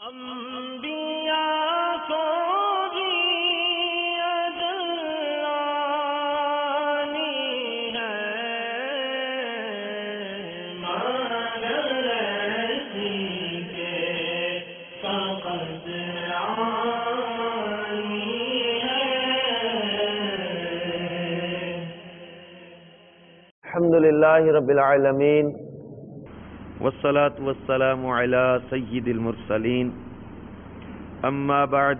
انبیاء کو بھی اجلانی ہے مگر ایسی کے فقط آنی ہے. الحمد للہ رب العالمین والصلاة والسلام على سید المرسلین اما بعد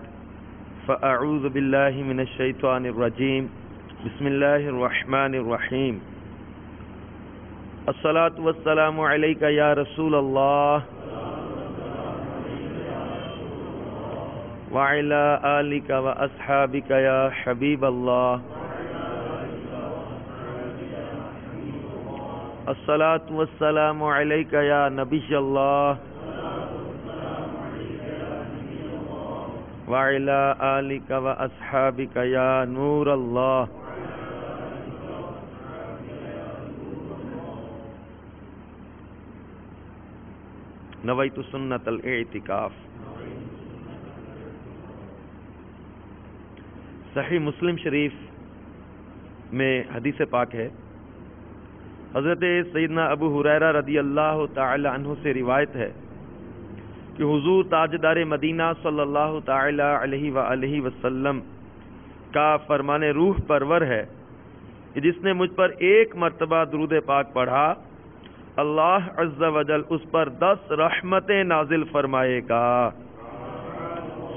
فاعوذ باللہ من الشیطان الرجیم بسم اللہ الرحمن الرحیم الصلاة والسلام علیک یا رسول اللہ وعلى آلک واصحابک یا حبیب اللہ الصلاة والسلام علیک یا نبی اللہ وعلی آلک واصحابک یا نور اللہ. نویت سنت الاعتکاف. صحیح مسلم شریف میں حدیث پاک ہے، حضرت سیدنا ابو ہریرہ رضی اللہ تعالی عنہ سے روایت ہے کہ حضور تاجدار مدینہ صلی اللہ تعالی علیہ وآلہ وسلم کا فرمان روح پرور ہے کہ جس نے مجھ پر ایک مرتبہ درود پاک پڑھا اللہ عز و جل اس پر 10 رحمتیں نازل فرمائے گا.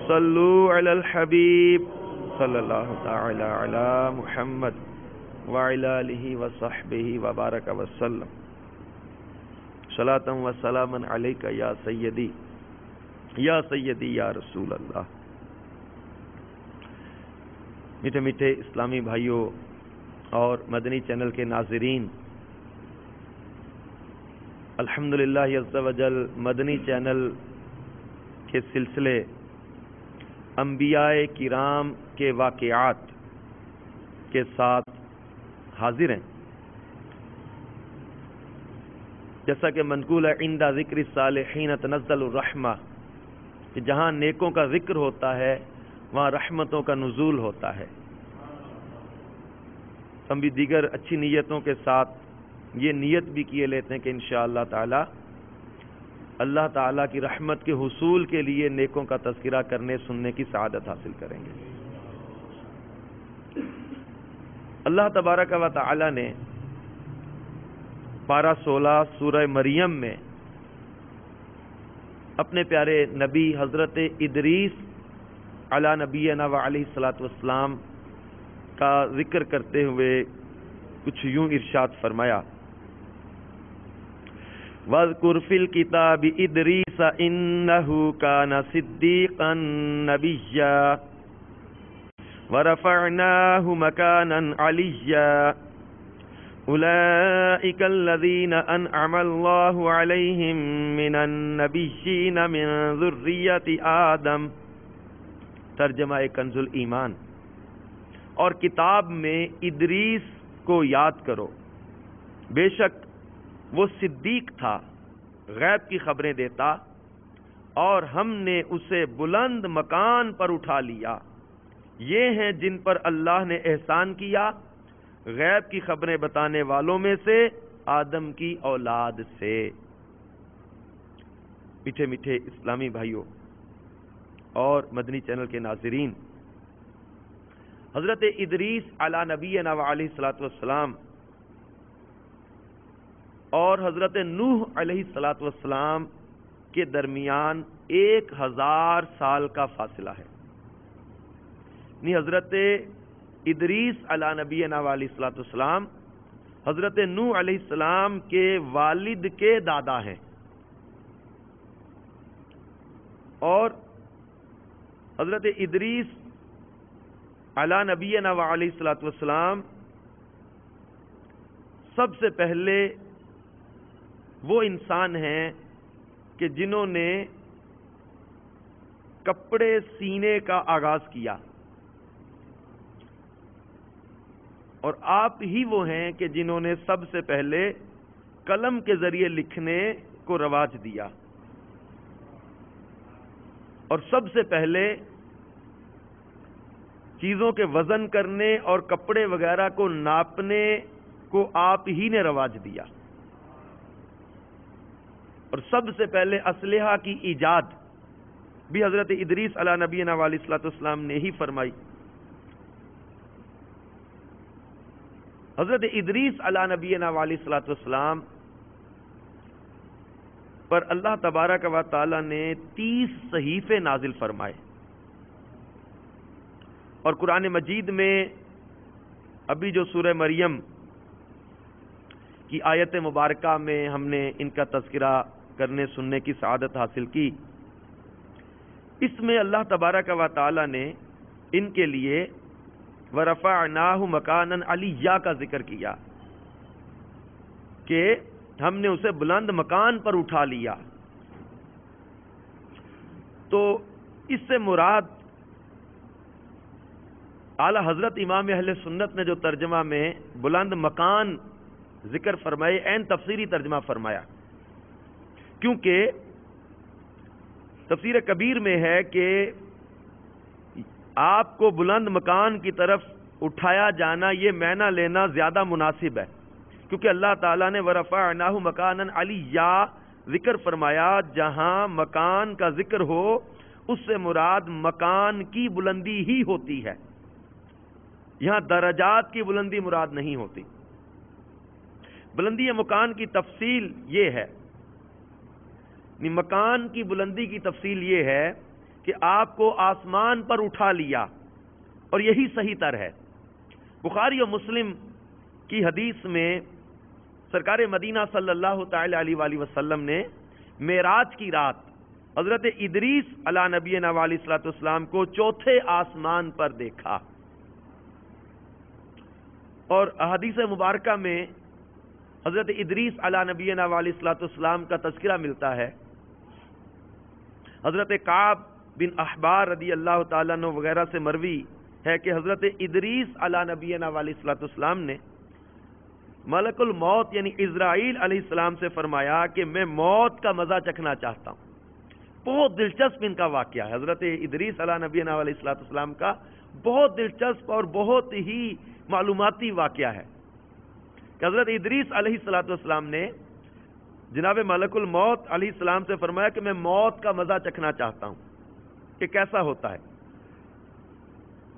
صلو علی الحبیب صلی اللہ تعالی علی محمد وعلی آلہ وصحبہ وبارک وسلم صلاۃ و سلاما علیک یا سیدی یا رسول اللہ. میٹھے میٹھے اسلامی بھائیوں اور مدنی چینل کے ناظرین، الحمدللہ عز و جل مدنی چینل کے سلسلے انبیاء کرام کے واقعات کے ساتھ حاضر ہیں. جیسا کہ منقول ہے عند ذکر الصالحین تنزل الرحمہ، کہ جہاں نیکوں کا ذکر ہوتا ہے وہاں رحمتوں کا نزول ہوتا ہے. ہم بھی دیگر اچھی نیتوں کے ساتھ یہ نیت بھی کیے لیتے ہیں کہ انشاءاللہ تعالی اللہ تعالیٰ کی رحمت کے حصول کے لیے نیکوں کا تذکرہ کرنے سننے کی سعادت حاصل کریں گے. اللہ تبارک و تعالی نے پارہ 16 سورہ مریم میں اپنے پیارے نبی حضرت ادریس علی نبینا و علیہ الصلاۃ والسلام کا ذکر کرتے ہوئے کچھ یوں ارشاد فرمایا، وَاذْكُرْ فِي الْكِتَابِ إِدْرِيسَ إِنَّهُ كَانَ صِدِّيقًا نَبِيًّا وَرَفَعْنَاهُ مَكَانًا عَلِيًّا أُولَئِكَ الَّذِينَ أَنْعَمَ اللَّهُ عَلَيْهِمْ مِنَ النَّبِيِّينَ مِنْ ذُرِّيَّةِ آدم. ترجمہ کنز الایمان. اور کتاب میں ادریس کو یاد کرو، بے شک وہ صدیق تھا، غیب کی خبریں دیتا، اور ہم نے اسے بلند مکان پر اٹھا لیا. یہ ہیں جن پر اللہ نے احسان کیا، غیب کی خبریں بتانے والوں میں سے آدم کی اولاد سے. میٹھے میٹھے اسلامی بھائیوں اور مدنی چینل کے ناظرین، حضرت ادریس علی نبینا و علیہ الصلاۃ والسلام اور حضرت نوح علیہ الصلاۃ والسلام کے درمیان 1000 سال کا فاصلہ ہے. یعنی حضرت ادریس علی نبینا و علیہ الصلاۃ والسلام حضرت نوح علیہ السلام کے والد کے دادا ہیں، اور حضرت ادریس علی نبینا و علیہ الصلاۃ والسلام سب سے پہلے وہ انسان ہیں کہ جنہوں نے کپڑے سینے کا آغاز کیا، اور آپ ہی وہ ہیں کہ جنہوں نے سب سے پہلے قلم کے ذریعے لکھنے کو رواج دیا. اور سب سے پہلے چیزوں کے وزن کرنے اور کپڑے وغیرہ کو ناپنے کو آپ ہی نے رواج دیا، اور سب سے پہلے اسلحہ کی ایجاد بھی حضرت ادریس علی نبینا علیہ الصلوۃ والسلام نے ہی فرمائی۔ حضرت ادریس علی نبینا علیہ الصلوۃ والسلام پر اللہ تبارک و تعالی نے 30 صحیفے نازل فرمائے، اور قرآن مجید میں ابھی جو سورہ مریم کی آیت مبارکہ میں ہم نے ان کا تذکرہ کرنے سننے کی سعادت حاصل کی، اس میں اللہ تبارک و تعالی نے ان کے لیے وَرَفَعْنَاهُ مَكَانًا عَلِيًّا کا ذکر کیا کہ ہم نے اسے بلند مکان پر اٹھا لیا۔ تو اس سے مراد اعلی حضرت امام اہل سنت نے جو ترجمہ میں بلند مکان ذکر فرمائے، عین تفسیری ترجمہ فرمایا، کیونکہ تفسیر کبیر میں ہے کہ آپ کو بلند مکان کی طرف اٹھایا جانا، یہ معنی لینا زیادہ مناسب ہے، کیونکہ اللہ تعالیٰ نے وَرَفَعْنَاهُ مَكَانًا عَلِيًّا ذکر فرمایا، جہاں مکان کا ذکر ہو اس سے مراد مکان کی بلندی ہی ہوتی ہے، یہاں درجات کی بلندی مراد نہیں ہوتی۔ بلندی مکان کی تفصیل یہ ہے، مکان کی بلندی کی تفصیل یہ ہے کہ آپ کو آسمان پر اٹھا لیا، اور یہی صحیح تر ہے۔ بخاری و مسلم کی حدیث میں سرکار مدینہ صلی اللہ تعالی علیہ وآلہ وسلم نے معراج کی رات حضرت ادریس علی نبینا علیہ الصلوۃ والسلام کو چوتھے آسمان پر دیکھا، اور احادیث مبارکہ میں حضرت ادریس علی نبینا علیہ الصلوۃ والسلام کا تذکرہ ملتا ہے۔ حضرت کعب بن احبار رضی اللہ تعالیٰ عنہ وغیرہ سے مروی ہے کہ حضرت ادریس علی نبینا علیہ الصلوۃ والسلام نے ملک الموت یعنی عزرائیل علیہ السلام سے فرمایا کہ میں موت کا مزہ چکھنا چاہتا ہوں۔ بہت دلچسپ ان کا واقعہ ہے، حضرت ادریس علی نبینا علیہ الصلوۃ والسلام کا بہت دلچسپ اور بہت ہی معلوماتی واقعہ ہے کہ حضرت ادریس علیہ الصلوۃ والسلام نے جناب ملک الموت علیہ السلام سے فرمایا کہ میں موت کا مزہ چکھنا چاہتا ہوں کہ کیسا ہوتا ہے،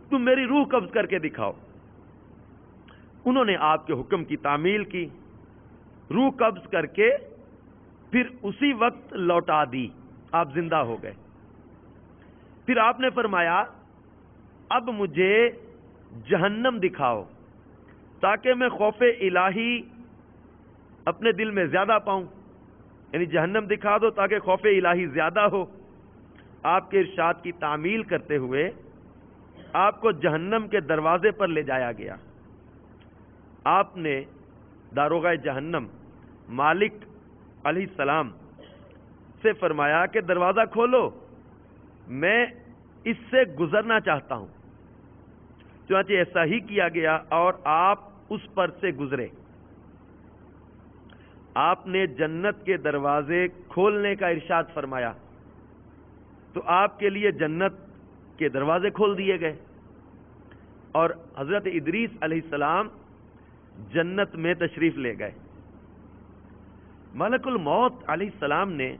تم میری روح قبض کر کے دکھاؤ۔ انہوں نے آپ کے حکم کی تعمیل کی، روح قبض کر کے پھر اسی وقت لوٹا دی، آپ زندہ ہو گئے۔ پھر آپ نے فرمایا اب مجھے جہنم دکھاؤ تاکہ میں خوف الہی اپنے دل میں زیادہ پاؤں، یعنی جہنم دکھا دو تاکہ خوف الہی زیادہ ہو۔ آپ کے ارشاد کی تعمیل کرتے ہوئے آپ کو جہنم کے دروازے پر لے جایا گیا۔ آپ نے داروغہ جہنم مالک علیہ السلام سے فرمایا کہ دروازہ کھولو، میں اس سے گزرنا چاہتا ہوں۔ چنانچہ ایسا ہی کیا گیا اور آپ اس پر سے گزرے۔ آپ نے جنت کے دروازے کھولنے کا ارشاد فرمایا تو آپ کے لیے جنت کے دروازے کھول دیے گئے، اور حضرت ادریس علیہ السلام جنت میں تشریف لے گئے۔ ملک الموت علیہ السلام نے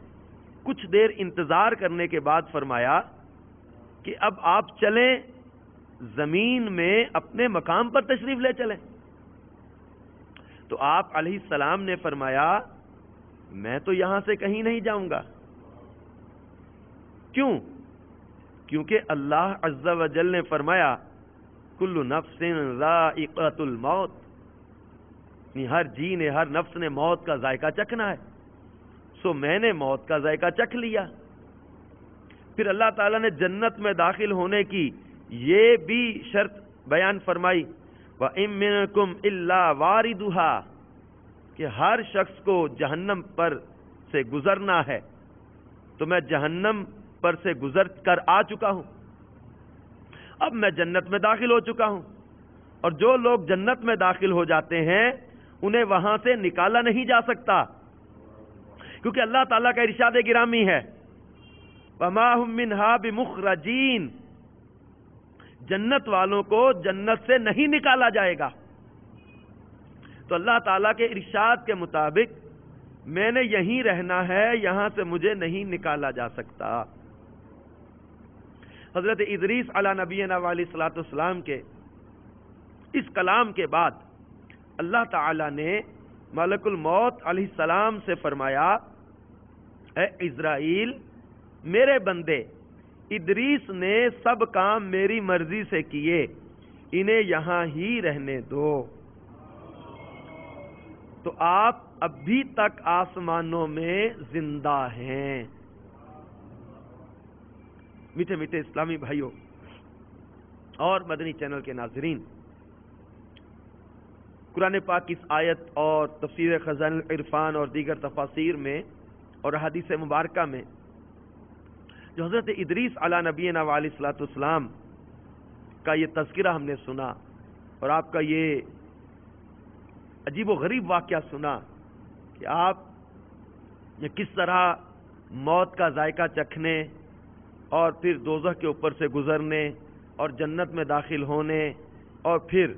کچھ دیر انتظار کرنے کے بعد فرمایا کہ اب آپ چلیں، زمین میں اپنے مقام پر تشریف لے چلیں۔ تو آپ علیہ السلام نے فرمایا میں تو یہاں سے کہیں نہیں جاؤں گا۔ کیوں؟ کیونکہ اللہ عز و جل نے فرمایا کل نفس ذائقۃ الموت، ہر جی نے، ہر نفس نے موت کا ذائقہ چکھنا ہے، سو میں نے موت کا ذائقہ چکھ لیا۔ پھر اللہ تعالیٰ نے جنت میں داخل ہونے کی یہ بھی شرط بیان فرمائی وَإِن مِّنكُمْ إِلَّا وَارِدُهَا، کہ ہر شخص کو جہنم پر سے گزرنا ہے، تو میں جہنم پر سے گزر کر آ چکا ہوں، اب میں جنت میں داخل ہو چکا ہوں، اور جو لوگ جنت میں داخل ہو جاتے ہیں انہیں وہاں سے نکالا نہیں جا سکتا، کیونکہ اللہ تعالیٰ کا ارشاد گرامی ہے وما هم منها بمخرجین، جنت والوں کو جنت سے نہیں نکالا جائے گا۔ تو اللہ تعالیٰ کے ارشاد کے مطابق میں نے یہیں رہنا ہے، یہاں سے مجھے نہیں نکالا جا سکتا۔ حضرت ادریس علی نبینا علیہ الصلوۃ والسلام کے اس کلام کے بعد اللہ تعالیٰ نے ملک الموت علیہ السلام سے فرمایا، اے اسرائیل، میرے بندے ادریس نے سب کام میری مرضی سے کیے، انہیں یہاں ہی رہنے دو۔ تو آپ ابھی تک آسمانوں میں زندہ ہیں۔ میٹھے میٹھے اسلامی بھائیوں اور مدنی چینل کے ناظرین، قرآن پاک کی اس آیت اور تفسیر خزائن العرفان اور دیگر تفاسیر میں اور حدیث مبارکہ میں جو حضرت ادریس علی نبینا علیہ الصلوۃ والسلام کا یہ تذکرہ ہم نے سنا، اور آپ کا یہ عجیب و غریب واقعہ سنا کہ آپ کس طرح موت کا ذائقہ چکھنے اور پھر دوزخ کے اوپر سے گزرنے اور جنت میں داخل ہونے، اور پھر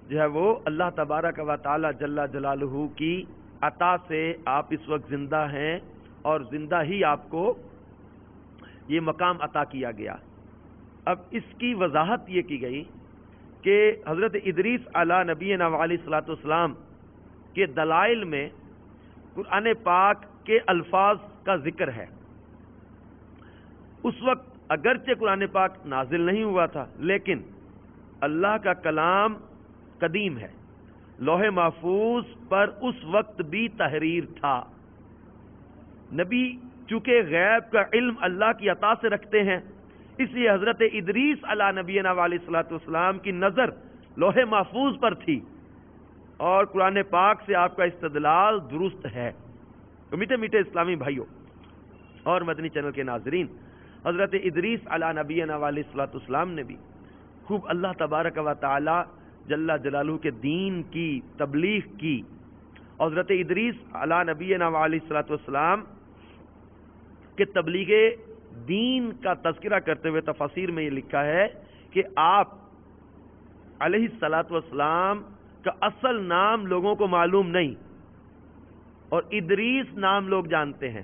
جو ہے وہ اللہ تبارک و تعالی جل جلالہ کی عطا سے آپ اس وقت زندہ ہیں، اور زندہ ہی آپ کو یہ مقام عطا کیا گیا۔ اب اس کی وضاحت یہ کی گئی کہ حضرت ادریس علی نبینا علیہ الصلوۃ والسلام کے دلائل میں قرآن پاک کے الفاظ کا ذکر ہے۔ اس وقت اگرچہ قرآن پاک نازل نہیں ہوا تھا، لیکن اللہ کا کلام قدیم ہے، لوح محفوظ پر اس وقت بھی تحریر تھا۔ نبی چونکہ غیب کا علم اللہ کی عطا سے رکھتے ہیں، اس لیے حضرت ادریس علی نبینا علیہ الصلوۃ والسلام کی نظر لوح محفوظ پر تھی، اور قرآن پاک سے آپ کا استدلال درست ہے۔ تو میٹھے میٹھے اسلامی بھائیوں اور مدنی چینل کے ناظرین، حضرت ادریس علی نبینا علیہ الصلوۃ والسلام نے بھی خوب اللہ تبارک و تعالی جل جلالہ کے دین کی تبلیغ کی۔ حضرت ادریس علی نبینا علیہ الصلوۃ والسلام کہ تبلیغ دین کا تذکرہ کرتے ہوئے تفاسیر میں یہ لکھا ہے کہ آپ علیہ الصلوۃ والسلام کا اصل نام لوگوں کو معلوم نہیں، اور ادریس نام لوگ جانتے ہیں،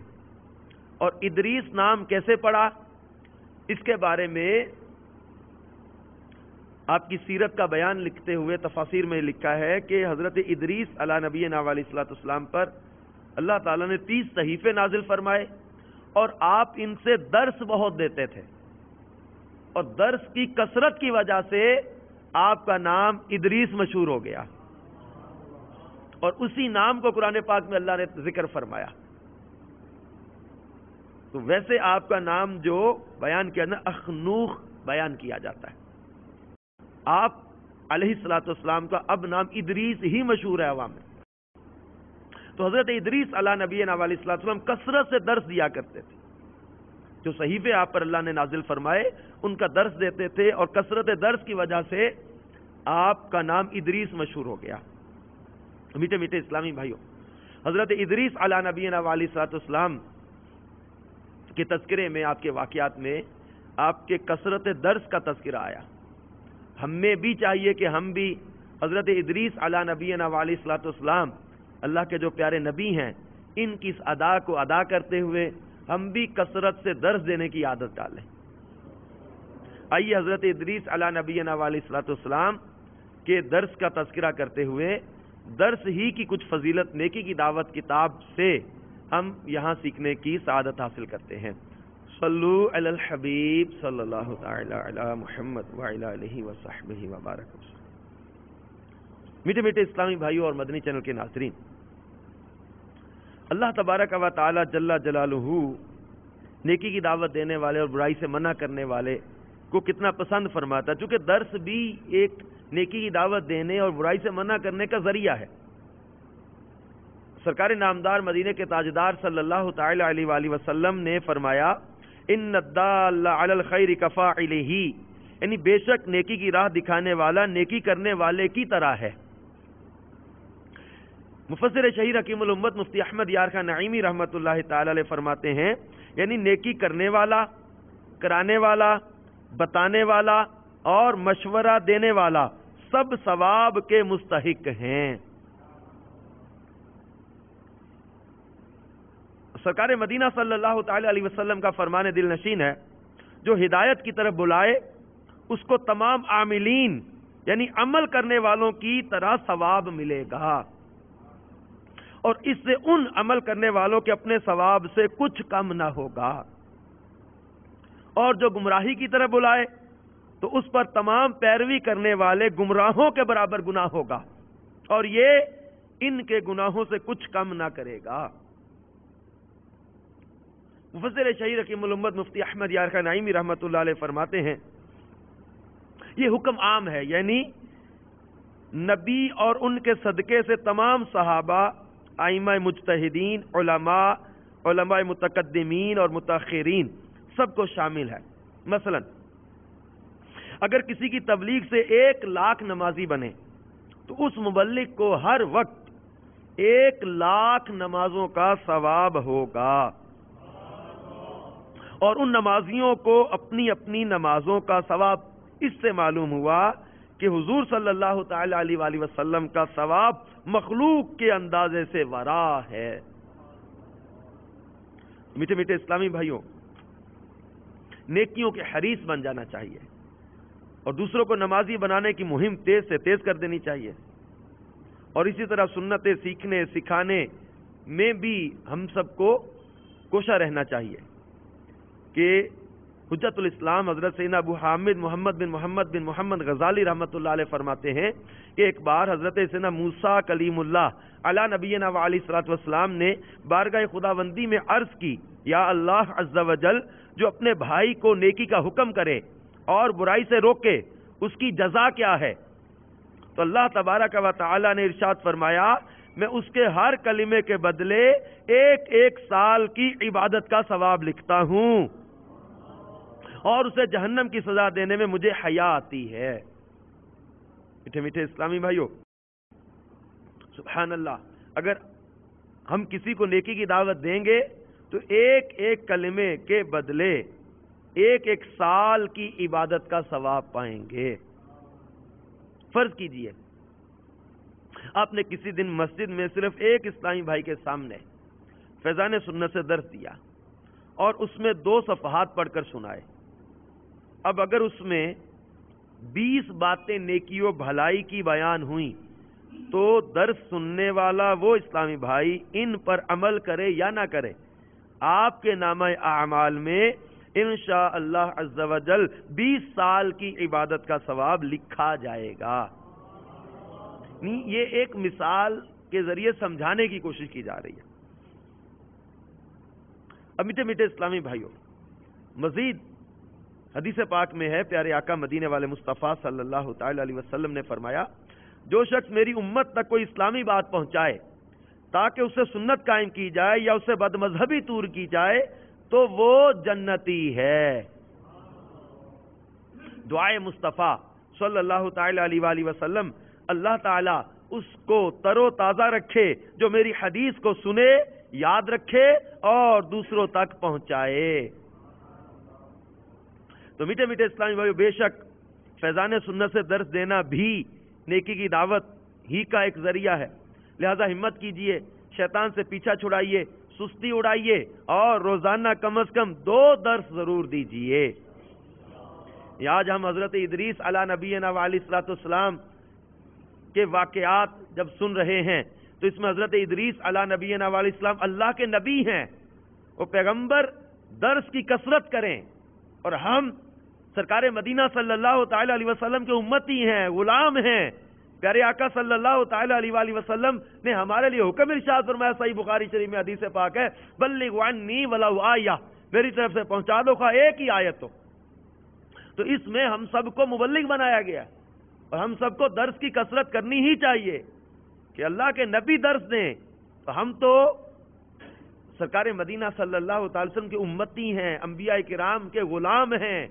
اور ادریس نام کیسے پڑا اس کے بارے میں آپ کی سیرت کا بیان لکھتے ہوئے تفاسیر میں لکھا ہے کہ حضرت ادریس علی نبینا علیہ الصلوۃ والسلام پر اللہ تعالیٰ نے 30 صحیفے نازل فرمائے، اور آپ ان سے درس بہت دیتے تھے، اور درس کی کثرت کی وجہ سے آپ کا نام ادریس مشہور ہو گیا، اور اسی نام کو قرآن پاک میں اللہ نے ذکر فرمایا۔ تو ویسے آپ کا نام جو بیان کیا نا، اخنوخ بیان کیا جاتا ہے۔ آپ علیہ الصلوۃ والسلام کا اب نام ادریس ہی مشہور ہے عوام میں۔ تو حضرت ادریس علی نبینا علیہ الصلوۃ والسلام کثرت سے درس دیا کرتے تھے، جو صحیفے آپ پر اللہ نے نازل فرمائے ان کا درس دیتے تھے، اور کثرت درس کی وجہ سے آپ کا نام ادریس مشہور ہو گیا۔ میٹھے میٹھے اسلامی بھائیوں، حضرت ادریس علی نبینا علیہ الصلوۃ والسلام کے تذکرے میں، آپ کے واقعات میں آپ کے کثرت درس کا تذکرہ آیا۔ ہم میں بھی چاہیے کہ ہم بھی حضرت ادریس علی نبینا علیہ الصلوۃ والسلام، اللہ کے جو پیارے نبی ہیں، ان کی اس ادا کو ادا کرتے ہوئے ہم بھی کثرت سے درس دینے کی عادت ڈالیں۔ آئیے حضرت ادریس علی نبینا علیہ الصلوۃ والسلام کے درس کا تذکرہ کرتے ہوئے درس ہی کی کچھ فضیلت نیکی کی دعوت کتاب سے ہم یہاں سیکھنے کی سعادت حاصل کرتے ہیں۔ صلو علی الحبیب صلی اللہ تعالی علی محمد وعلی آلہ وصحبہ وبارک وسلم۔ میٹھے میٹھے اسلامی بھائیوں اور مدنی چینل کے ناظرین، اللہ تبارک و تعالی جل جلالہ نیکی کی دعوت دینے والے اور برائی سے منع کرنے والے کو کتنا پسند فرماتا ہے، چونکہ درس بھی ایک نیکی کی دعوت دینے اور برائی سے منع کرنے کا ذریعہ ہے۔ سرکار نامدار مدینے کے تاجدار صلی اللہ تعالی علیہ وآلہ وسلم نے فرمایا، ان الدال علی الخیر کفاعلہ، یعنی بے شک نیکی کی راہ دکھانے والا نیکی کرنے والے کی طرح ہے۔ مفسر شہیر حکیم الامت مفتی احمد یار خان نعیمی رحمۃ اللہ تعالی علیہ فرماتے ہیں یعنی نیکی کرنے والا، کرانے والا، بتانے والا اور مشورہ دینے والا سب ثواب کے مستحق ہیں۔ سرکار مدینہ صلی اللہ تعالی علیہ وسلم کا فرمان دل نشین ہے، جو ہدایت کی طرف بلائے اس کو تمام عاملین یعنی عمل کرنے والوں کی طرح ثواب ملے گا، اور اس سے ان عمل کرنے والوں کے اپنے ثواب سے کچھ کم نہ ہوگا، اور جو گمراہی کی طرف بلائے تو اس پر تمام پیروی کرنے والے گمراہوں کے برابر گناہ ہوگا، اور یہ ان کے گناہوں سے کچھ کم نہ کرے گا۔ مفسر شہیر حکیم الامت مفتی احمد یار خان نعیمی رحمۃ اللہ علیہ فرماتے ہیں یہ حکم عام ہے، یعنی نبی اور ان کے صدقے سے تمام صحابہ، ائمہ مجتہدین، علماء متقدمین اور متاخرین سب کو شامل ہے۔ مثلا اگر کسی کی تبلیغ سے 1,00,000 نمازی بنے تو اس مبلغ کو ہر وقت 1,00,000 نمازوں کا ثواب ہوگا، اور ان نمازیوں کو اپنی اپنی نمازوں کا ثواب۔ اس سے معلوم ہوا کہ حضور صلی اللہ تعالی علیہ وآلہ وسلم کا ثواب مخلوق کے اندازے سے ورا ہے۔ میٹھے میٹھے اسلامی بھائیوں، نیکیوں کے حریص بن جانا چاہیے، اور دوسروں کو نمازی بنانے کی مہم تیز سے تیز کر دینی چاہیے، اور اسی طرح سنتیں سیکھنے سکھانے میں بھی ہم سب کو کوشاں رہنا چاہیے کہ حجت الاسلام حضرت سیدنا ابو حامد بن محمد غزالی رحمۃ اللہ علیہ فرماتے ہیں کہ ایک بار حضرت سیدنا موسیٰ کلیم اللہ علی نبینا وعلیہ الصلوۃ والسلام نے بارگاہ خداوندی میں عرض کی، یا اللہ عز و جل، جو اپنے بھائی کو نیکی کا حکم کرے اور برائی سے روکے اس کی جزا کیا ہے؟ تو اللہ تبارک و تعالی نے ارشاد فرمایا، میں اس کے ہر کلمے کے بدلے 1 سال کی عبادت کا ثواب لکھتا ہوں، اور اسے جہنم کی سزا دینے میں مجھے حیا آتی ہے۔ میٹھے میٹھے اسلامی بھائیوں، سبحان اللہ، اگر ہم کسی کو نیکی کی دعوت دیں گے تو 1 کلمے کے بدلے 1 سال کی عبادت کا ثواب پائیں گے۔ فرض کیجئے آپ نے کسی دن مسجد میں صرف ایک اسلامی بھائی کے سامنے فیضان سنت سے درس دیا اور اس میں 2 صفحات پڑھ کر سنائے۔ اب اگر اس میں 20 باتیں نیکی و بھلائی کی بیان ہوئیں تو درس سننے والا وہ اسلامی بھائی ان پر عمل کرے یا نہ کرے، آپ کے نامہ اعمال میں انشاءاللہ عز و جل 20 سال کی عبادت کا ثواب لکھا جائے گا۔ یہ ایک مثال کے ذریعے سمجھانے کی کوشش کی جا رہی ہے۔ اب میٹھے میٹھے اسلامی بھائیوں، مزید حدیث پاک میں ہے، پیارے آقا مدینے والے مصطفیٰ صلی اللہ تعالی علیہ وسلم نے فرمایا، جو شخص میری امت تک کوئی اسلامی بات پہنچائے تاکہ اسے سنت قائم کی جائے یا اسے بد مذہبی دور کی جائے تو وہ جنتی ہے۔ دعائے مصطفیٰ صلی اللہ تعالی علیہ وآلہ وسلم، اللہ تعالیٰ اس کو تر و تازہ رکھے جو میری حدیث کو سنے، یاد رکھے اور دوسروں تک پہنچائے۔ تو میٹھے میٹھے اسلامی بھائیو، بے شک فیضان سنت سے درس دینا بھی نیکی کی دعوت ہی کا ایک ذریعہ ہے، لہذا ہمت کیجئے، شیطان سے پیچھا چھڑائیے، سستی اڑائیے اور روزانہ کم از کم 2 درس ضرور دیجئے۔ آج ہم حضرت ادریس علی نبینا وعلیہ الصلوۃ والسلام کے واقعات جب سن رہے ہیں تو اس میں حضرت ادریس علی نبینا وعلیہ السلام اللہ کے نبی ہیں، وہ پیغمبر، درس کی کثرت کریں، اور ہم سرکار مدینہ صلی اللہ تعالی علیہ وسلم کے امتی ہیں، غلام ہیں۔ پیارے آقا صلی اللہ تعالی علیہ وآلہ وسلم نے ہمارے لیے حکم ارشاد فرمایا، صحیح بخاری شریف میں حدیث پاک ہے، بلغوا عنی ولو آیہ، میری طرف سے پہنچا دو خواہ ایک ہی آیت ہو۔ تو اس میں ہم سب کو مبلغ بنایا گیا، اور ہم سب کو درس کی کثرت کرنی ہی چاہیے کہ اللہ کے نبی درس دیں، تو ہم تو سرکار مدینہ صلی اللہ تعالی وسلم کے امتی ہیں، انبیاء کرام کے غلام ہیں،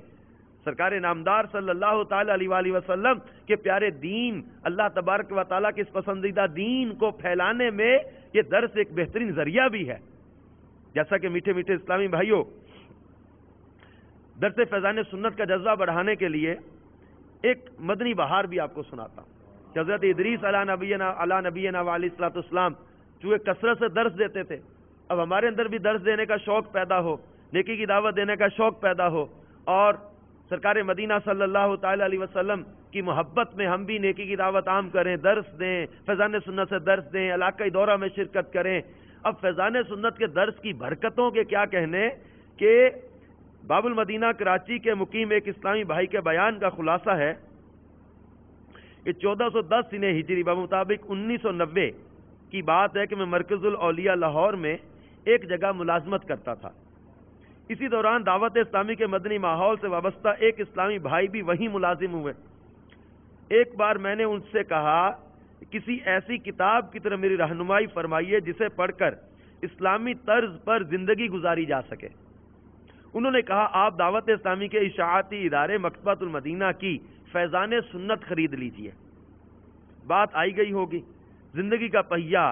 سرکار نامدار صلی اللہ تعالی علیہ وآلہ وسلم کے پیارے دین، اللہ تبارک و تعالیٰ کے اس پسندیدہ دین کو پھیلانے میں یہ درس ایک بہترین ذریعہ بھی ہے۔ جیسا کہ میٹھے میٹھے اسلامی بھائیوں، درس فیضان سنت کا جذبہ بڑھانے کے لیے ایک مدنی بہار بھی آپ کو سناتا ہوں کہ حضرت ادریس علی نبینا علیہ الصلوۃ والسلام چونکہ کثرت سے درس دیتے تھے، اب ہمارے اندر بھی درس دینے کا شوق پیدا ہو، نیکی کی دعوت دینے کا شوق پیدا ہو، اور سرکار مدینہ صلی اللہ تعالی علیہ وسلم کی محبت میں ہم بھی نیکی کی دعوت عام کریں، درس دیں، فیضان سنت سے درس دیں، علاقائی دورہ میں شرکت کریں۔ اب فیضان سنت کے درس کی برکتوں کے کیا کہنے کہ باب المدینہ کراچی کے مقیم ایک اسلامی بھائی کے بیان کا خلاصہ ہے کہ 1410 سنہ ہجری بمطابق 1990 کی بات ہے کہ میں مرکز الاولیاء لاہور میں ایک جگہ ملازمت کرتا تھا۔ اسی دوران دعوت اسلامی کے مدنی ماحول سے وابستہ ایک اسلامی بھائی بھی وہیں ملازم ہوئے۔ ایک بار میں نے ان سے کہا کسی ایسی کتاب کی طرف میری رہنمائی فرمائیے جسے پڑھ کر اسلامی طرز پر زندگی گزاری جا سکے۔ انہوں نے کہا آپ دعوت اسلامی کے اشاعتی ادارے مکتبۃ المدینہ کی فیضان سنت خرید لیجئے۔ بات آئی گئی ہوگی، زندگی کا پہیہ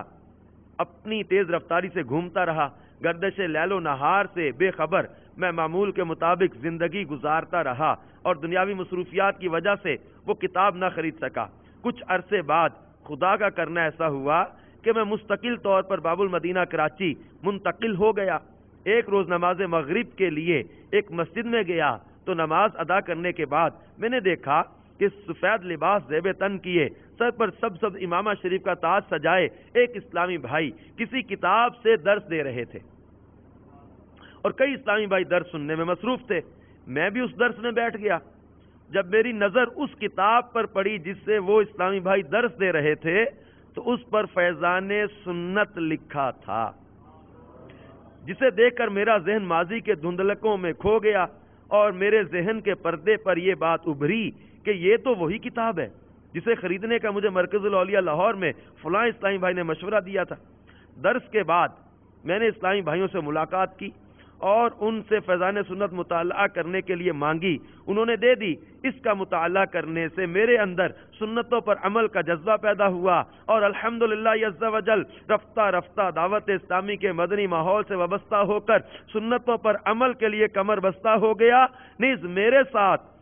اپنی تیز رفتاری سے گھومتا رہا، گردش لیل و نہار سے بے خبر میں معمول کے مطابق زندگی گزارتا رہا اور دنیاوی مصروفیات کی وجہ سے وہ کتاب نہ خرید سکا۔ کچھ عرصے بعد خدا کا کرنا ایسا ہوا کہ میں مستقل طور پر باب المدینہ کراچی منتقل ہو گیا۔ ایک روز نماز مغرب کے لیے ایک مسجد میں گیا تو نماز ادا کرنے کے بعد میں نے دیکھا کہ سفید لباس زیب تن کیے، سر پر سب امامہ شریف کا تاج سجائے ایک اسلامی بھائی کسی کتاب سے درس دے رہے تھے، اور کئی اسلامی بھائی درس سننے میں مصروف تھے۔ میں بھی اس درس میں بیٹھ گیا۔ جب میری نظر اس کتاب پر پڑی جس سے وہ اسلامی بھائی درس دے رہے تھے تو اس پر فیضان سنت لکھا تھا، جسے دیکھ کر میرا ذہن ماضی کے دھندلکوں میں کھو گیا اور میرے ذہن کے پردے پر یہ بات ابھری کہ یہ تو وہی کتاب ہے جسے خریدنے کا مجھے مرکز الاولیاء لاہور میں فلاں اسلامی بھائی نے مشورہ دیا تھا۔ درس کے بعد میں نے اسلامی بھائیوں سے ملاقات کی اور ان سے فیضان سنت مطالعہ کرنے کے لیے مانگی، انہوں نے دے دی۔ اس کا مطالعہ کرنے سے میرے اندر سنتوں پر عمل کا جذبہ پیدا ہوا اور الحمدللہ عز و جل رفتہ رفتہ دعوت اسلامی کے مدنی ماحول سے وابستہ ہو کر سنتوں پر عمل کے لیے کمر بستہ ہو گیا۔ نیز میرے ساتھ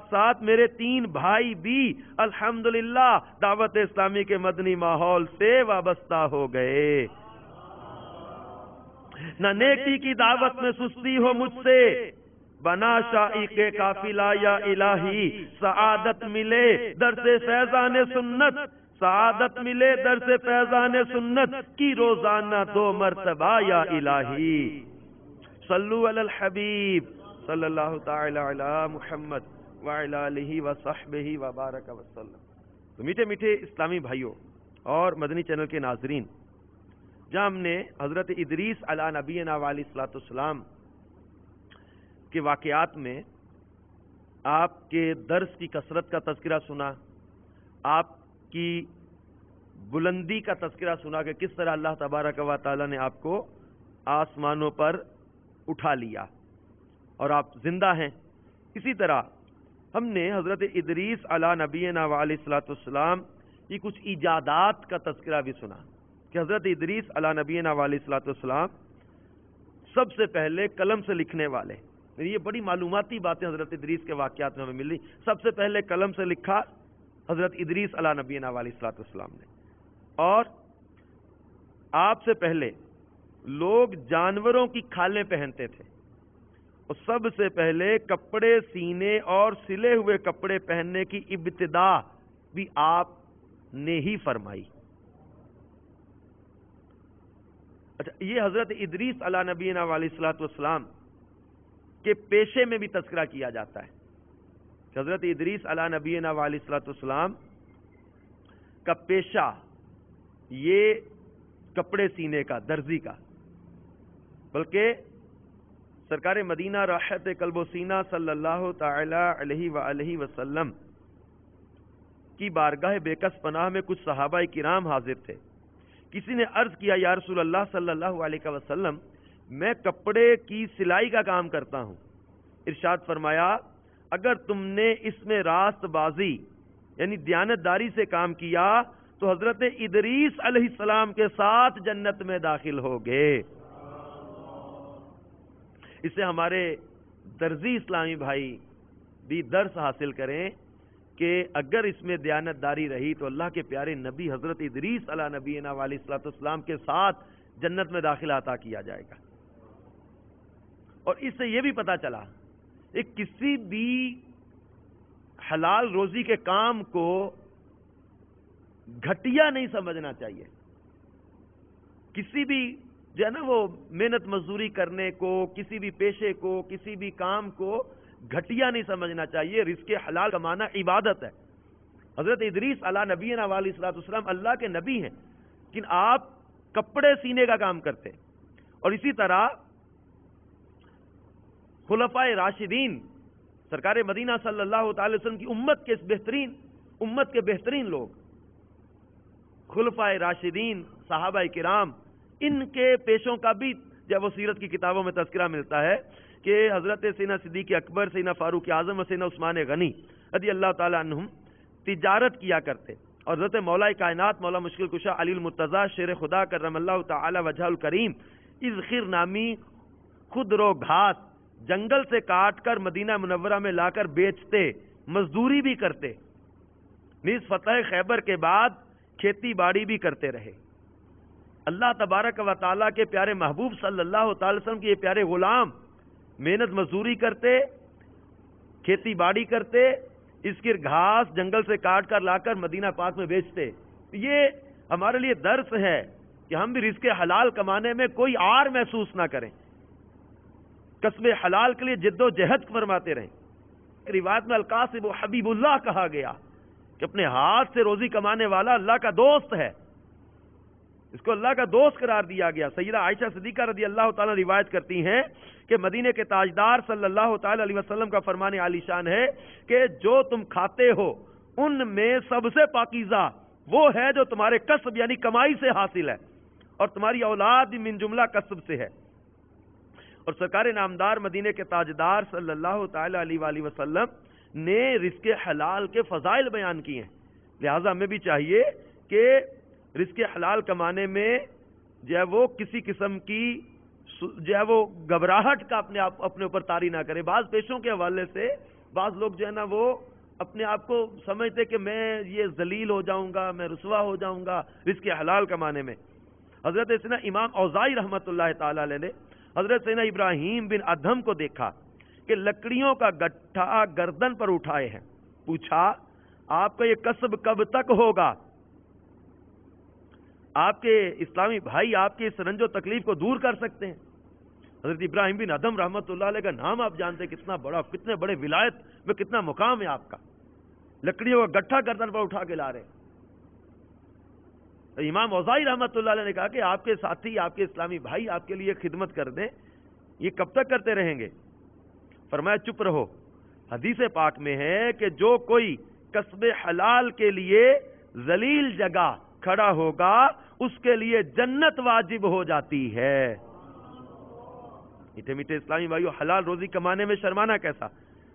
ساتھ میرے 3 بھائی بھی الحمدللہ دعوت اسلامی کے مدنی ماحول سے وابستہ ہو گئے۔ نہ نیکی کی دعوت میں سستی ہو مجھ سے، بنا شائی کے قافلہ یا الہی، سعادت ملے درس فیضان سنت، سعادت ملے درس فیضان سنت کی روزانہ 2 مرتبہ یا الہی۔ صلو علی الحبیب صلی اللہ تعالی علی محمد وعلی آلہ وصحبہ وبارک وسلم۔ تو میٹھے میٹھے اسلامی بھائیوں اور مدنی چینل کے ناظرین، جہاں ہم نے حضرت ادریس علی نبینا علیہ الصلوۃ والسلام کے واقعات میں آپ کے درس کی کثرت کا تذکرہ سنا، آپ کی بلندی کا تذکرہ سنا کہ کس طرح اللہ تبارک و تعالی نے آپ کو آسمانوں پر اٹھا لیا اور آپ زندہ ہیں، اسی طرح ہم نے حضرت ادریس علی نبینا علیہ الصلوۃ والسلام کی کچھ ایجادات کا تذکرہ بھی سنا کہ حضرت ادریس علی نبینا علیہ الصلوۃ والسلام سب سے پہلے قلم سے لکھنے والے۔ یہ بڑی معلوماتی باتیں حضرت ادریس کے واقعات میں ہمیں ملی۔ سب سے پہلے قلم سے لکھا حضرت ادریس علی نبینا علیہ الصلوۃ والسلام نے، اور آپ سے پہلے لوگ جانوروں کی کھالیں پہنتے تھے، اور سب سے پہلے کپڑے سینے اور سلے ہوئے کپڑے پہننے کی ابتدا بھی آپ نے ہی فرمائی۔ اچھا، یہ حضرت ادریس علی نبینا علیہ الصلوۃ والسلام کے پیشے میں بھی تذکرہ کیا جاتا ہے کہ حضرت ادریس علی نبینا علیہ الصلوۃ والسلام کا پیشہ یہ کپڑے سینے کا، درزی کا، بلکہ سرکار مدینہ راحت قلب و سینہ صلی اللہ تعالی علیہ وآلہ وسلم کی بارگاہ بےکس پناہ میں کچھ صحابہ کرام حاضر تھے۔ کسی نے عرض کیا یا رسول اللہ صلی اللہ علیہ وسلم، میں کپڑے کی سلائی کا کام کرتا ہوں۔ ارشاد فرمایا، اگر تم نے اس میں راست بازی یعنی دیانتداری سے کام کیا تو حضرت ادریس علیہ السلام کے ساتھ جنت میں داخل ہوگے۔ اس سے ہمارے درزی اسلامی بھائی بھی درس حاصل کریں کہ اگر اس میں دیانت داری رہی تو اللہ کے پیارے نبی حضرت ادریس علی نبینا علیہ الصلوۃ والسلام کے ساتھ جنت میں داخلہ عطا کیا جائے گا. اور اس سے یہ بھی پتا چلا کہ کسی بھی حلال روزی کے کام کو گھٹیا نہیں سمجھنا چاہیے. کسی بھی جو ہے نا وہ محنت مزدوری کرنے کو، کسی بھی پیشے کو، کسی بھی کام کو گھٹیا نہیں سمجھنا چاہیے. رزق حلال کمانا عبادت ہے. حضرت ادریس علی نبینا علیہ الصلوۃ والسلام اللہ کے نبی ہیں، لیکن آپ کپڑے سینے کا کام کرتے. اور اسی طرح خلفائے راشدین سرکار مدینہ صلی اللہ تعالی وسلم کی امت کے بہترین لوگ خلفائے راشدین صحابہ کرام، ان کے پیشوں کا بھی جب وہ سیرت کی کتابوں میں تذکرہ ملتا ہے کہ حضرت سیدنا صدیق اکبر، سیدنا فاروق اعظم اور سیدنا عثمان غنی رضی اللہ تعالی عنہم تجارت کیا کرتے. اور حضرت مولا کائنات مولا مشکل کشا علی المرتضیٰ شیر خدا کرم اللہ تعالی وجہ الکریم اذخر نامی خود رو گھاس جنگل سے کاٹ کر مدینہ منورہ میں لا کر بیچتے، مزدوری بھی کرتے. نیز فتح خیبر کے بعد کھیتی باڑی بھی کرتے رہے. اللہ تبارک و تعالیٰ کے پیارے محبوب صلی اللہ تعالی وسلم کے یہ پیارے غلام محنت مزدوری کرتے، کھیتی باڑی کرتے، اس کی گھاس جنگل سے کاٹ کر لا کر مدینہ پاک میں بیچتے. یہ ہمارے لیے درس ہے کہ ہم بھی رزق حلال کمانے میں کوئی آر محسوس نہ کریں، کسب حلال کے لیے جد و جہد فرماتے رہیں. روایت میں القاسب و حبیب اللہ کہا گیا کہ اپنے ہاتھ سے روزی کمانے والا اللہ کا دوست ہے، اس کو اللہ کا دوست قرار دیا گیا. سیدہ عائشہ صدیقہ رضی اللہ تعالیٰ روایت کرتی ہیں کہ مدینے کے تاجدار صلی اللہ تعالی علیہ وسلم کا فرمان عالی شان ہے کہ جو تم کھاتے ہو ان میں سب سے پاکیزہ وہ ہے جو تمہارے کسب یعنی کمائی سے حاصل ہے، اور تمہاری اولاد بھی من جملہ کسب سے ہے. اور سرکار نامدار مدینے کے تاجدار صلی اللہ تعالی علیہ وآلہ وسلم نے رزق حلال کے فضائل بیان کیے ہیں. لہٰذا ہمیں بھی چاہیے کہ رزق حلال کمانے میں جو ہے وہ کسی قسم کی جو ہے وہ گھبراہٹ کا اپنے اوپر طاری نہ کرے. بعض پیشوں کے حوالے سے بعض لوگ جو ہے نا وہ اپنے آپ کو سمجھتے کہ میں یہ ذلیل ہو جاؤں گا، میں رسوا ہو جاؤں گا رزق حلال کمانے میں. حضرت سیدنا امام اوزاعی رحمۃ اللہ تعالی علیہ نے حضرت سیدنا ابراہیم بن ادھم کو دیکھا کہ لکڑیوں کا گٹھا گردن پر اٹھائے ہیں. پوچھا آپ کا یہ کسب کب تک ہوگا؟ آپ کے اسلامی بھائی آپ کی اس رنج و تکلیف کو دور کر سکتے ہیں. حضرت ابراہیم بن ادھم رحمۃ اللہ علیہ کا نام آپ جانتے ہیں، کتنا بڑا، کتنے بڑے ولایت میں کتنا مقام ہے آپ کا. لکڑیوں کا گٹھا گردن پر اٹھا کے لا رہے. امام اوزاعی رحمۃ اللہ علیہ نے کہا کہ آپ کے ساتھی، آپ کے اسلامی بھائی آپ کے لیے خدمت کر دیں، یہ کب تک کرتے رہیں گے؟ فرمایا چپ رہو. حدیث پاک میں ہے کہ جو کوئی کسب حلال کے لیے ذلیل جگہ کھڑا ہوگا اس کے لیے جنت واجب ہو جاتی ہے. میٹھے میٹھے اسلامی بھائیو، حلال روزی کمانے میں شرمانا کیسا؟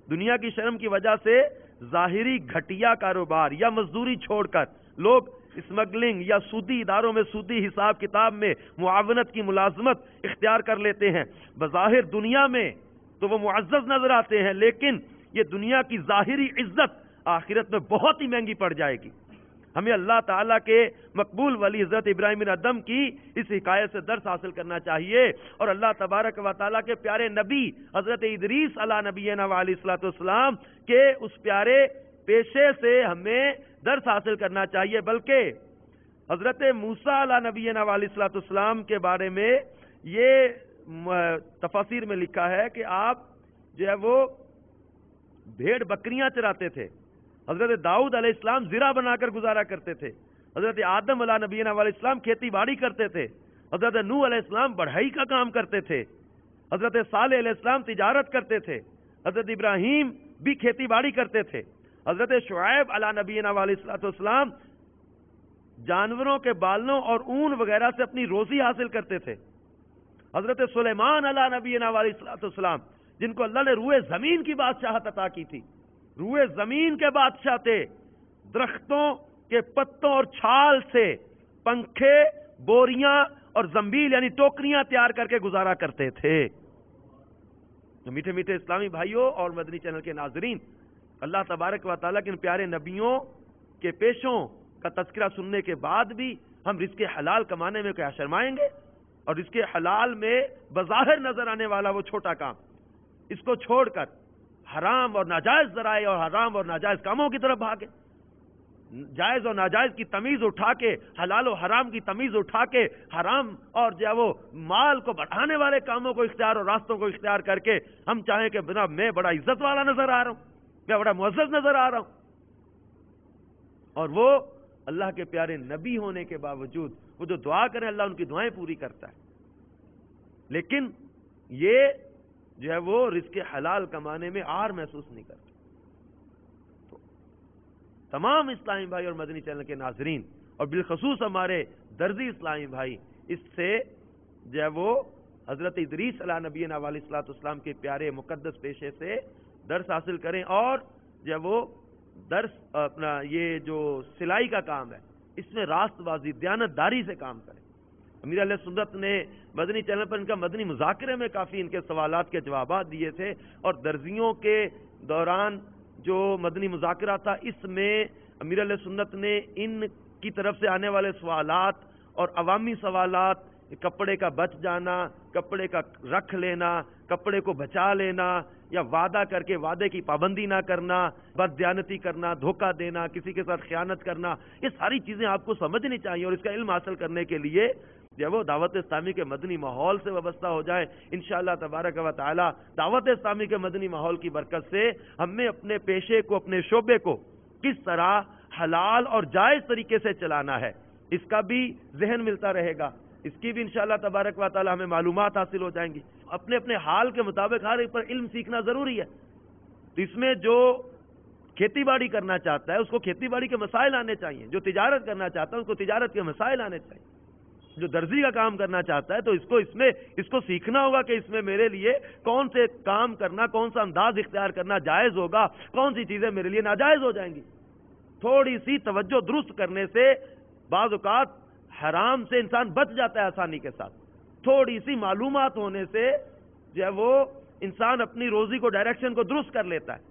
دنیا کی شرم کی وجہ سے ظاہری گھٹیا کاروبار یا مزدوری چھوڑ کر لوگ اسمگلنگ یا سودی اداروں میں سودی حساب کتاب میں معاونت کی ملازمت اختیار کر لیتے ہیں. بظاہر دنیا میں تو وہ معزز نظر آتے ہیں، لیکن یہ دنیا کی ظاہری عزت آخرت میں بہت ہی مہنگی پڑ جائے گی. ہمیں اللہ تعالیٰ کے مقبول ولی حضرت ابراہیم بن ادھم کی اس حکایت سے درس حاصل کرنا چاہیے، اور اللہ تبارک و تعالیٰ کے پیارے نبی حضرت ادریس علی نبینا علیہ الصلوۃ والسلام کے اس پیارے پیشے سے ہمیں درس حاصل کرنا چاہیے. بلکہ حضرت موسیٰ علی نبینا علیہ الصلوۃ والسلام کے بارے میں یہ تفاسیر میں لکھا ہے کہ آپ جو ہے وہ بھیڑ بکریاں چراتے تھے. حضرت داؤد علیہ السلام زرہ بنا کر گزارا کرتے تھے. حضرت آدم علیہ نبینا علیہ السلام کھیتی باڑی کرتے تھے. حضرت نوح علیہ السلام بڑھائی کا کام کرتے تھے. حضرت صالح علیہ السلام تجارت کرتے تھے. حضرت ابراہیم بھی کھیتی باڑی کرتے تھے. حضرت شعیب علیہ نبینا علیہ السلام جانوروں کے بالوں اور اون وغیرہ سے اپنی روزی حاصل کرتے تھے. حضرت سلیمان علیہ نبینا علیہ السلام جن کو اللہ نے روئے زمین کی بادشاہت عطا کی تھی، روئے زمین کے بادشاہ تھے، درختوں کے پتوں اور چھال سے پنکھے، بوریاں اور زنبیل یعنی ٹوکریاں تیار کر کے گزارا کرتے تھے. تو میٹھے میٹھے اسلامی بھائیوں اور مدنی چینل کے ناظرین، اللہ تبارک و تعالیٰ کے ان پیارے نبیوں کے پیشوں کا تذکرہ سننے کے بعد بھی ہم رزق حلال کمانے میں کیا شرمائیں گے؟ اور رزق حلال میں بظاہر نظر آنے والا وہ چھوٹا کام، اس کو چھوڑ کر حرام اور ناجائز ذرائع اور حرام اور ناجائز کاموں کی طرف بھاگے، جائز اور ناجائز کی تمیز اٹھا کے، حلال و حرام کی تمیز اٹھا کے، حرام اور جو وہ مال کو بڑھانے والے کاموں کو اختیار اور راستوں کو اختیار کر کے ہم چاہیں کہ بنا میں بڑا عزت والا نظر آ رہا ہوں، میں بڑا معزز نظر آ رہا ہوں، اور وہ اللہ کے پیارے نبی ہونے کے باوجود وہ جو دعا کریں اللہ ان کی دعائیں پوری کرتا ہے، لیکن یہ جو ہے وہ رزق حلال کمانے میں آر محسوس نہیں کرتا۔ تو تمام اسلامی بھائی اور مدنی چینل کے ناظرین اور بالخصوص ہمارے درزی اسلامی بھائی اس سے جو ہے وہ حضرت ادریس علیہ نبینا علیہ الصلوۃ والسلام کے پیارے مقدس پیشے سے درس حاصل کریں، اور جو ہے وہ درس اپنا یہ جو سلائی کا کام ہے اس میں راست بازی دیانت داری سے کام کریں۔ امیر علیہ سنت نے مدنی چینل پر ان کا مدنی مذاکرے میں کافی ان کے سوالات کے جوابات دیے تھے، اور درزیوں کے دوران جو مدنی مذاکرہ تھا اس میں امیر علیہ سنت نے ان کی طرف سے آنے والے سوالات اور عوامی سوالات، کپڑے کا بچ جانا، کپڑے کا رکھ لینا، کپڑے کو بچا لینا، یا وعدہ کر کے وعدے کی پابندی نہ کرنا، بد دیانتی کرنا، دھوکہ دینا، کسی کے ساتھ خیانت کرنا، یہ ساری چیزیں آپ کو سمجھنی چاہیے، اور اس کا علم حاصل کرنے کے لیے جب وہ دعوت اسلامی کے مدنی ماحول سے وابستہ ہو جائے، انشاءاللہ تبارک و تعالی دعوت اسلامی کے مدنی ماحول کی برکت سے ہمیں اپنے پیشے کو، اپنے شعبے کو کس طرح حلال اور جائز طریقے سے چلانا ہے اس کا بھی ذہن ملتا رہے گا، اس کی بھی انشاءاللہ تبارک و تعالی ہمیں معلومات حاصل ہو جائیں گی۔ اپنے اپنے حال کے مطابق ہر ایک پر علم سیکھنا ضروری ہے، تو اس میں جو کھیتی باڑی کرنا چاہتا ہے اس کو کھیتی باڑی کے مسائل آنے چاہیے، جو تجارت کرنا چاہتا ہے اس کو تجارت کے مسائل آنے چاہیے، جو درزی کا کام کرنا چاہتا ہے تو اس کو سیکھنا ہوگا کہ اس میں میرے لیے کون سے کام کرنا، کون سا انداز اختیار کرنا جائز ہوگا، کون سی چیزیں میرے لیے ناجائز ہو جائیں گی۔ تھوڑی سی توجہ درست کرنے سے بعض اوقات حرام سے انسان بچ جاتا ہے آسانی کے ساتھ، تھوڑی سی معلومات ہونے سے جو ہے وہ انسان اپنی روزی کو ڈائریکشن کو درست کر لیتا ہے۔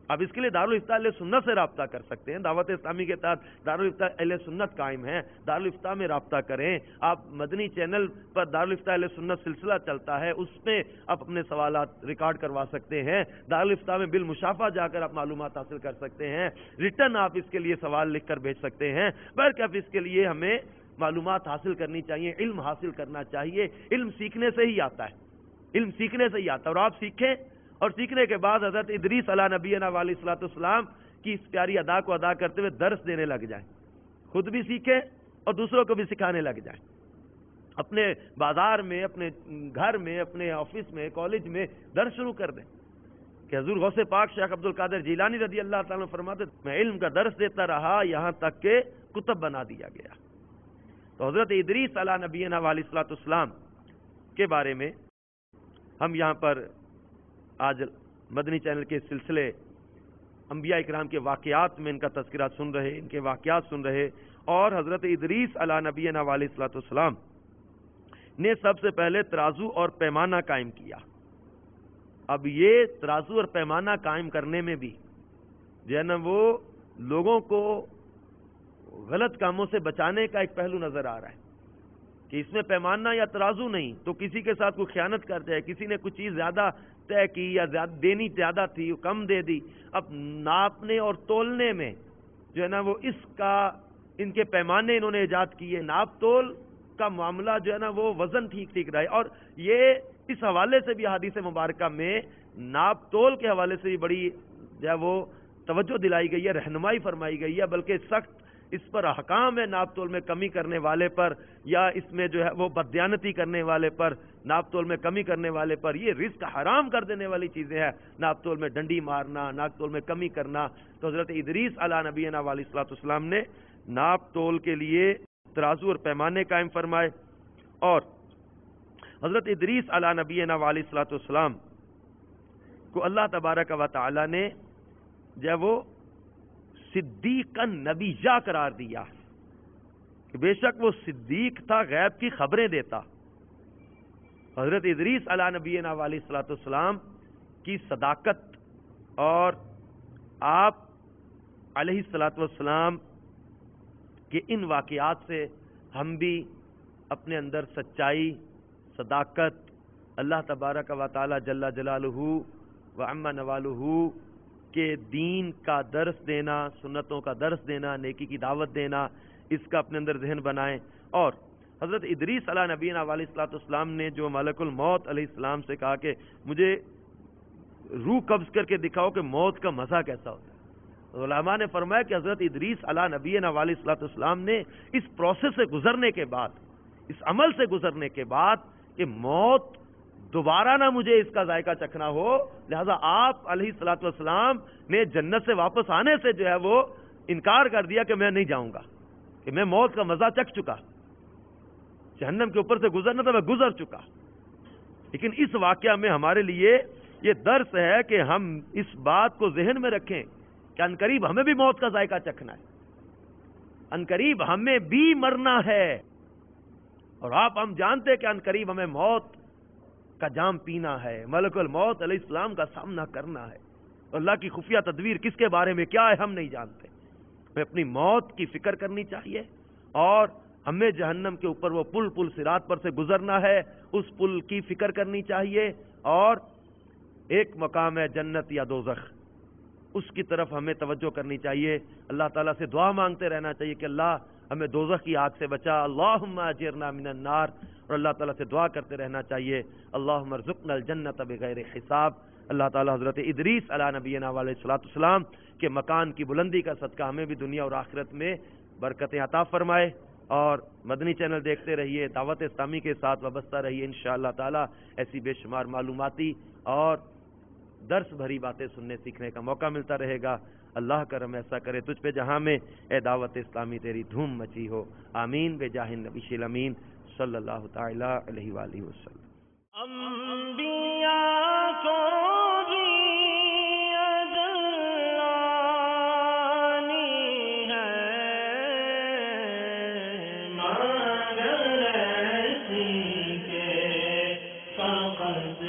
اب اس کے لیے دارالفتاح اہل سنت سے رابطہ کر سکتے ہیں، دعوت اسلامی کے تحت دارالفتاح اہل سنت قائم ہے، دارالفتاح میں رابطہ کریں، آپ مدنی چینل پر دارالفتاح اہل سنت سلسلہ چلتا ہے، اس میں آپ اپنے سوالات ریکارڈ کروا سکتے ہیں، دارالفتاح میں بالمشافہ جا کر آپ معلومات حاصل کر سکتے ہیں، ریٹرن آپ اس کے لیے سوال لکھ کر بھیج سکتے ہیں۔ برکف اس کے لیے ہمیں معلومات حاصل کرنی چاہیے، علم حاصل کرنا چاہیے، علم سیکھنے سے ہی آتا ہے، علم سیکھنے سے ہی آتا ہے، اور آپ سیکھیں اور سیکھنے کے بعد حضرت ادریس علیہ نبینا علیہ الصلوۃ والسلام کی اس پیاری ادا کو ادا کرتے ہوئے درس دینے لگ جائیں، خود بھی سیکھیں اور دوسروں کو بھی سکھانے لگ جائیں، اپنے بازار میں، اپنے گھر میں، اپنے آفس میں، کالج میں درس شروع کر دیں کہ حضور غوث پاک شیخ عبد القادر جیلانی رضی اللہ تعالیٰ فرماتے میں علم کا درس دیتا رہا یہاں تک کہ کتب بنا دیا گیا۔ تو حضرت ادریس علیہ نبینا علیہ الصلوۃ والسلام کے بارے میں ہم یہاں پر آج مدنی چینل کے سلسلے انبیاء اکرام کے واقعات میں ان کا تذکرہ سن رہے، ان کے واقعات سن رہے، اور حضرت ادریس علیہ نبینا علیہ الصلوۃ والسلام نے سب سے پہلے ترازو اور پیمانہ قائم کیا۔ اب یہ ترازو اور پیمانہ قائم کرنے میں بھی جو ہے نا وہ لوگوں کو غلط کاموں سے بچانے کا ایک پہلو نظر آ رہا ہے کہ اس میں پیمانہ یا ترازو نہیں تو کسی کے ساتھ کوئی خیانت کر جائے، کسی نے کچھ چیز زیادہ طے کی یا دینی زیادہ تھی وہ کم دے دی، اب ناپنے اور تولنے میں جو ہے نا وہ ان کے پیمانے انہوں نے ایجاد کیے، ناپ تول کا معاملہ جو ہے نا وہ وزن ٹھیک رہے، اور یہ اس حوالے سے بھی حدیث مبارکہ میں ناپ تول کے حوالے سے بھی بڑی جو ہے وہ توجہ دلائی گئی ہے، رہنمائی فرمائی گئی ہے، بلکہ سخت اس پر احکام ہے ناپ تول میں کمی کرنے والے پر، یا اس میں جو ہے وہ بددیانتی کرنے والے پر، ناپ تول میں کمی کرنے والے پر، یہ رزق حرام کر دینے والی چیزیں ہیں، ناپ تول میں ڈنڈی مارنا، ناپ تول میں کمی کرنا۔ تو حضرت ادریس علیہ نبینا علیہ الصلوۃ والسلام نے ناپ تول کے لیے ترازو اور پیمانے قائم فرمائے، اور حضرت ادریس علیہ نبینا علیہ الصلوۃ والسلام کو اللہ تبارک و تعالی نے جب وہ صدیق نبیہ قرار دیا کہ بے شک وہ صدیق تھا، غیب کی خبریں دیتا۔ حضرت ادریس علیہ نبینا علیہ الصلوۃ والسلام کی صداقت اور آپ علیہ الصلاۃ والسلام کے ان واقعات سے ہم بھی اپنے اندر سچائی، صداقت، اللہ تبارک و تعالی جل جلالہ و عم نوالہ کے دین کا درس دینا، سنتوں کا درس دینا، نیکی کی دعوت دینا، اس کا اپنے اندر ذہن بنائیں۔ اور حضرت ادریس علیہ نبینا علیہ الصلوۃ والسلام نے جو ملک الموت علیہ السلام سے کہا کہ مجھے روح قبض کر کے دکھاؤ کہ موت کا مزہ کیسا ہوتا ہے، علماء نے فرمایا کہ حضرت ادریس علیہ نبینا علیہ الصلوۃ والسلام نے اس پروسیس سے گزرنے کے بعد، اس عمل سے گزرنے کے بعد کہ موت دوبارہ نہ مجھے اس کا ذائقہ چکھنا ہو، لہذا آپ علیہ الصلوۃ والسلام نے جنت سے واپس آنے سے جو ہے وہ انکار کر دیا کہ میں نہیں جاؤں گا، کہ میں موت کا مزہ چکھ چکا، جہنم کے اوپر سے گزرنا تھا، میں گزر چکا۔ لیکن اس واقعہ میں ہمارے لیے یہ درس ہے کہ ہم اس بات کو ذہن میں رکھیں کہ عنقریب ہمیں بھی موت کا ذائقہ چکھنا ہے، عنقریب ہمیں بھی مرنا ہے، اور ہم جانتے ہیں کہ عنقریب ہمیں موت کا جام پینا ہے، ملک الموت علیہ السلام کا سامنا کرنا ہے۔ اللہ کی خفیہ تدبیر کس کے بارے میں کیا ہے ہم نہیں جانتے۔ ہمیں اپنی موت کی فکر کرنی چاہیے، اور ہمیں جہنم کے اوپر وہ پل صراط پر سے گزرنا ہے، اس پل کی فکر کرنی چاہیے، اور ایک مقام ہے جنت یا دوزخ، اس کی طرف ہمیں توجہ کرنی چاہیے۔ اللہ تعالیٰ سے دعا مانگتے رہنا چاہیے کہ اللہ ہمیں دوزخ کی آگ سے بچا، اللہم اجرنا من النار، اور اللہ تعالیٰ سے دعا کرتے رہنا چاہیے اللہم ارزقنا الجنت بغیر حساب۔ اللہ تعالیٰ حضرت ادریس علیہ نبینا علیہ الصلوۃ والسلام کے مکان کی بلندی کا صدقہ ہمیں بھی دنیا اور آخرت میں برکتیں عطا فرمائے۔ اور مدنی چینل دیکھتے رہیے، دعوت اسلامی کے ساتھ وابستہ رہیے، انشاءاللہ تعالیٰ ایسی بے شمار معلوماتی اور درس بھری باتیں سننے سیکھنے کا موقع ملتا رہے گا۔ اللہ کرم ایسا کرے تجھ پہ جہاں میں اے دعوت اسلامی تیری دھوم مچی ہو، آمین بجاہ النبی الامین صلی اللہ تعالی علیہ وآلہ وسلم۔ انبیاء کو بھی اجلانی ہے، مگر ایسی کے فقط